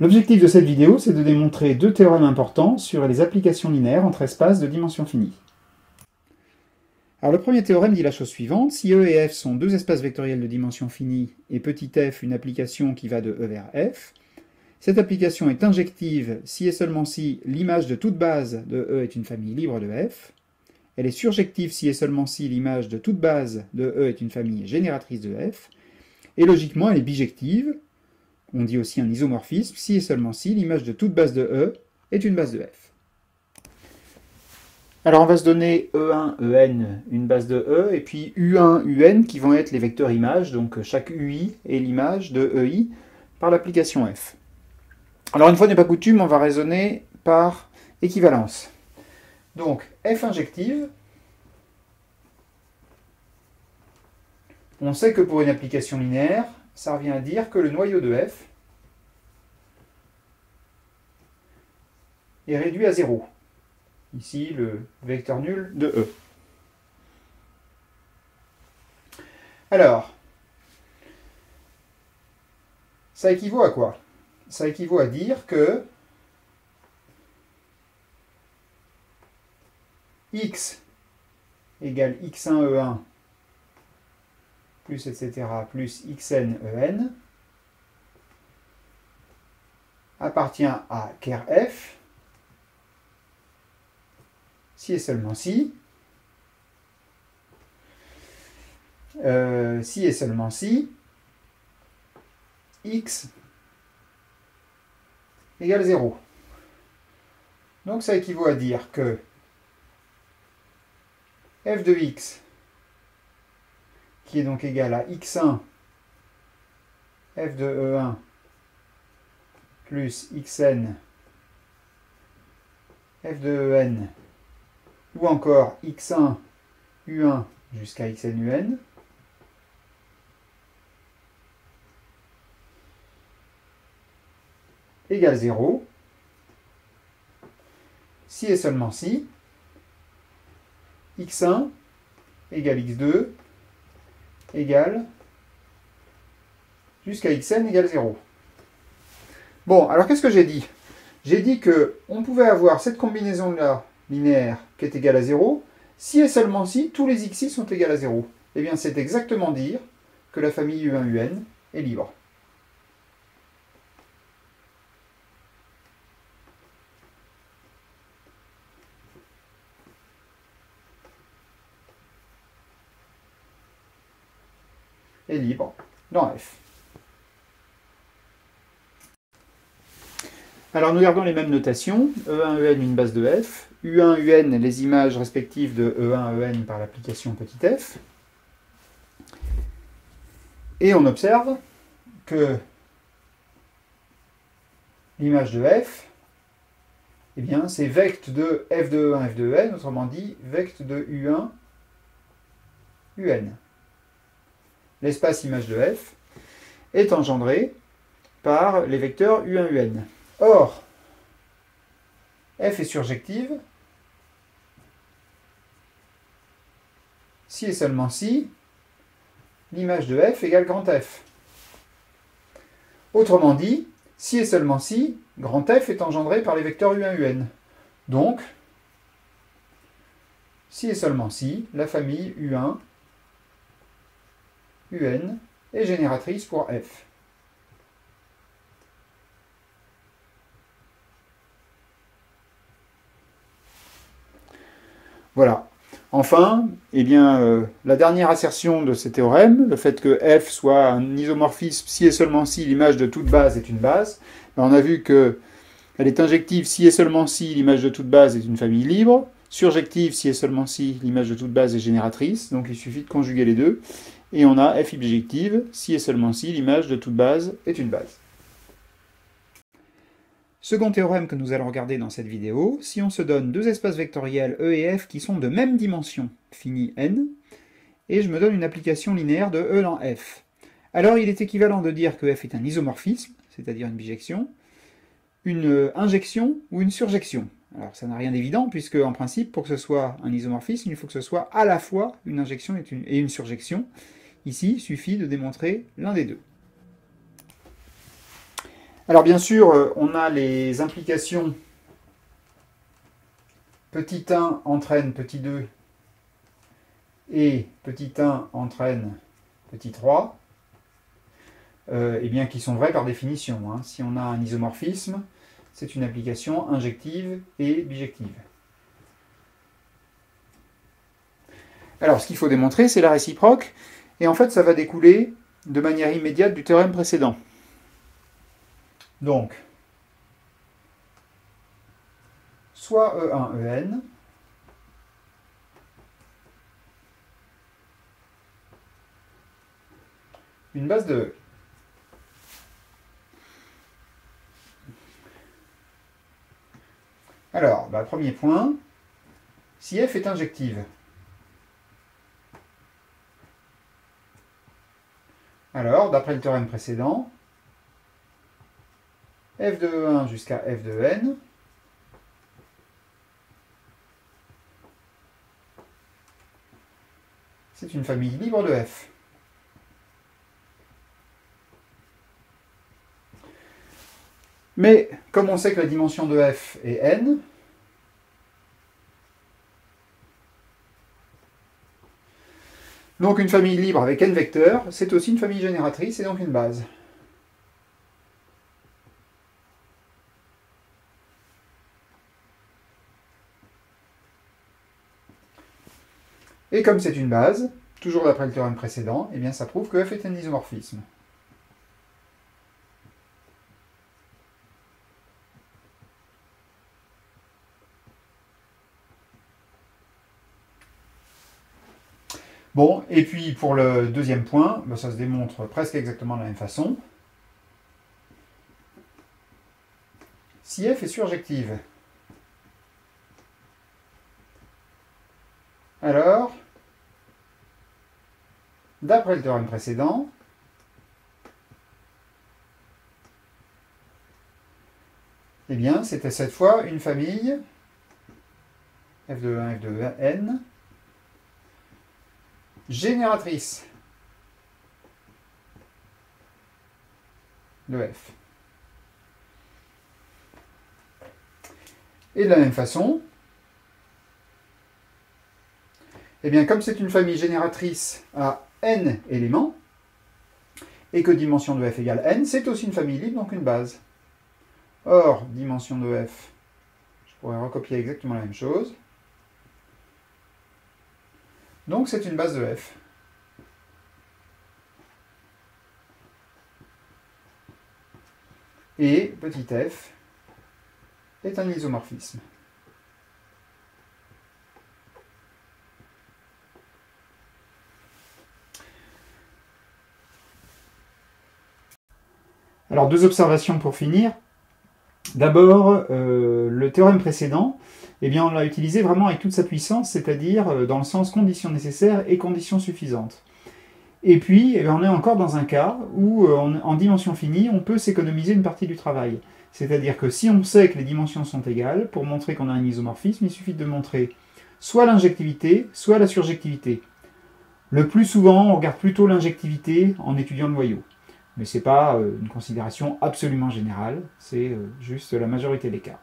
L'objectif de cette vidéo, c'est de démontrer deux théorèmes importants sur les applications linéaires entre espaces de dimension finie. Alors le premier théorème dit la chose suivante: si E et F sont deux espaces vectoriels de dimension finie et petit f une application qui va de E vers F, cette application est injective si et seulement si l'image de toute base de E est une famille libre de F. Elle est surjective si et seulement si l'image de toute base de E est une famille génératrice de F. Et logiquement, elle est bijective, on dit aussi un isomorphisme, si et seulement si l'image de toute base de E est une base de F. Alors on va se donner E1, En, une base de E, et puis U1, Un qui vont être les vecteurs images, donc chaque UI est l'image de EI par l'application F. Alors une fois n'est pas coutume, on va raisonner par équivalence. Donc F injective, on sait que pour une application linéaire, ça revient à dire que le noyau de F est réduit à 0. Ici, le vecteur nul de E. Alors, ça équivaut à quoi? Ça équivaut à dire que x égale x1 E1 plus etc. plus xn En appartient à ker f si et seulement si x égale 0. Donc ça équivaut à dire que f de x, qui est donc égal à x1 f de E1 plus xn f de En, ou encore x1 U1 jusqu'à xn Un, égale 0, si et seulement si x1 égale x2 égale jusqu'à xn égale 0. Bon, alors qu'est-ce que j'ai dit? J'ai dit qu'on pouvait avoir cette combinaison-là linéaire qui est égale à 0, si et seulement si tous les xi sont égales à 0. Eh bien, c'est exactement dire que la famille U1UN est libre. Est libre dans F. Alors nous gardons les mêmes notations, E1, En une base de F, U1, Un les images respectives de E1, En par l'application petit f. Et on observe que l'image de F, eh bien c'est vect de F de E1, F de En, autrement dit vect de U1, Un. L'espace image de F est engendré par les vecteurs U1, Un. Or, F est surjective si et seulement si l'image de F égale grand F. Autrement dit, si et seulement si grand F est engendré par les vecteurs U1, Un. Donc, si et seulement si la famille U1, Un est génératrice pour F. Voilà. Enfin, eh bien, la dernière assertion de ces théorèmes, le fait que F soit un isomorphisme si et seulement si l'image de toute base est une base, ben on a vu qu'elle est injective si et seulement si l'image de toute base est une famille libre, surjective si et seulement si l'image de toute base est génératrice, donc il suffit de conjuguer les deux, et on a F bijective si et seulement si l'image de toute base est une base. Second théorème que nous allons regarder dans cette vidéo, si on se donne deux espaces vectoriels E et F qui sont de même dimension, finie n, et je me donne une application linéaire de E dans F. Alors il est équivalent de dire que F est un isomorphisme, c'est-à-dire une bijection, une injection ou une surjection. Alors ça n'a rien d'évident, puisque en principe, pour que ce soit un isomorphisme, il faut que ce soit à la fois une injection et une surjection. Ici, il suffit de démontrer l'un des deux. Alors bien sûr, on a les implications petit 1 entraîne petit 2 et petit 1 entraîne petit 3, et bien qui sont vraies par définition. Hein. Si on a un isomorphisme, c'est une application injective et bijective. Alors ce qu'il faut démontrer, c'est la réciproque, et en fait ça va découler de manière immédiate du théorème précédent. Donc, soit E1, En, une base de E. Alors, premier point, si F est injective, alors, d'après le théorème précédent, f de E1 jusqu'à f de N c'est une famille libre de F. Mais, comme on sait que la dimension de F est N, donc une famille libre avec N vecteurs, c'est aussi une famille génératrice et donc une base. Et comme c'est une base, toujours d'après le théorème précédent, eh bien ça prouve que F est un isomorphisme. Bon, et puis pour le deuxième point, ça se démontre presque exactement de la même façon. Si F est surjective, alors, d'après le théorème précédent, eh bien, c'était cette fois une famille f de 1, f de n, génératrice de f. Et de la même façon, eh bien, comme c'est une famille génératrice à n éléments, et que dimension de f égale n, c'est aussi une famille libre, donc une base. Or, dimension de f, je pourrais recopier exactement la même chose. Donc c'est une base de f. Et petit f est un isomorphisme. Alors deux observations pour finir. D'abord, le théorème précédent, eh bien, on l'a utilisé vraiment avec toute sa puissance, c'est-à-dire dans le sens conditions nécessaires et conditions suffisantes. Et puis, eh bien, on est encore dans un cas où, en dimension finie, on peut s'économiser une partie du travail. C'est-à-dire que si on sait que les dimensions sont égales, pour montrer qu'on a un isomorphisme, il suffit de montrer soit l'injectivité, soit la surjectivité. Le plus souvent, on regarde plutôt l'injectivité en étudiant le noyau. Mais ce n'est pas une considération absolument générale, c'est juste la majorité des cas.